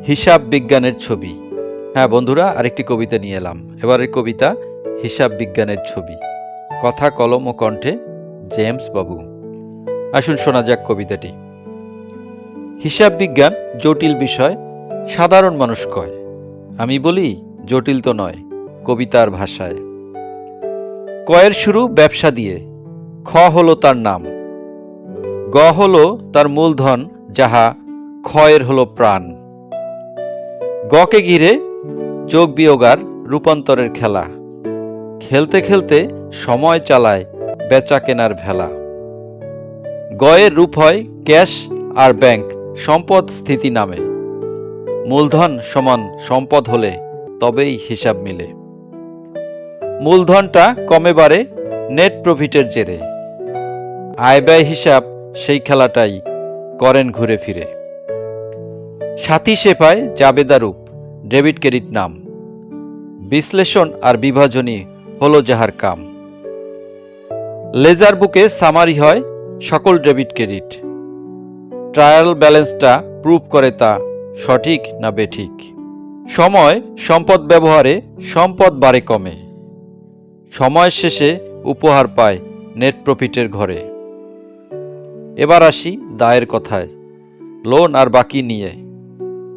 হিসাব বিজ্ঞানের ছবি। হ্যাঁ বন্ধুরা, আরেকটি কবিতা নিয়ে এলাম। এবারের কবিতা হিসাব বিজ্ঞানের ছবি। কথা, কলম ও কণ্ঠে জেমস বাবু। আসুন শোনা যাক কবিতাটি। হিসাব বিজ্ঞান জটিল বিষয়, সাধারণ মানুষ কয়। আমি বলি জটিল তো নয়, কবিতার ভাষায়। কয়ের শুরু ব্যবসা দিয়ে, খ হলো তার নাম, গ হলো তার মূলধন, যাহা ক্ষয়ের হলো প্রাণ। গকে ঘিরে যোগ বিয়োগার রূপান্তরের খেলা, খেলতে খেলতে সময় চালায় বেচা কেনার ভেলা। গয়ের রূপ হয় ক্যাশ আর ব্যাংক, সম্পদ স্থিতি নামে। মূলধন সমান সম্পদ হলে তবেই হিসাব মিলে। মূলধনটা কমে বাড়ে নেট প্রফিটের জেরে, আয় ব্যয় হিসাব সেই খেলাটাই করেন ঘুরে ফিরে। সাথী সে পায় জাবেদা রূপ, ডেবিট ক্রেডিট নাম। বিশ্লেষণ আর বিভাজনই হলো যাহার কাম। লেজার বুকে সামারি হয় সকল ডেবিট ক্রেডিট। ট্রায়াল ব্যালেন্সটা প্রুভ করে তা সঠিক না বেঠিক। সময় সম্পদ ব্যবহারে সম্পদ বাড়ে কমে, সময় শেষে উপহার পায় নেট প্রফিটের ঘরে। এবার আসি দায়ের কথায়, লোন আর বাকি নিয়ে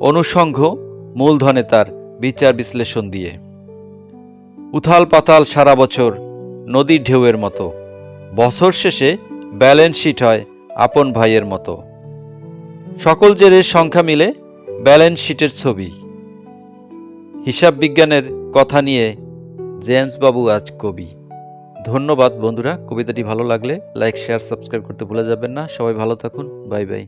অনুষঙ্গ মূলধনে তার বিচার বিশ্লেষণ দিয়ে। উথাল পাতাল সারা বছর নদীর ঢেউয়ের মতো, বছর শেষে ব্যালেন্স শিট হয় আপন ভাইয়ের মতো। সকল জেরের সংখ্যা মিলে ব্যালেন্স শিটের ছবি। হিসাব বিজ্ঞানের কথা নিয়ে জেমস বাবু আজ কবি। ধন্যবাদ বন্ধুরা। কবিতাটি ভালো লাগলে লাইক, শেয়ার, সাবস্ক্রাইব করতে ভুলে যাবেন না। সবাই ভালো থাকুন। Bye bye.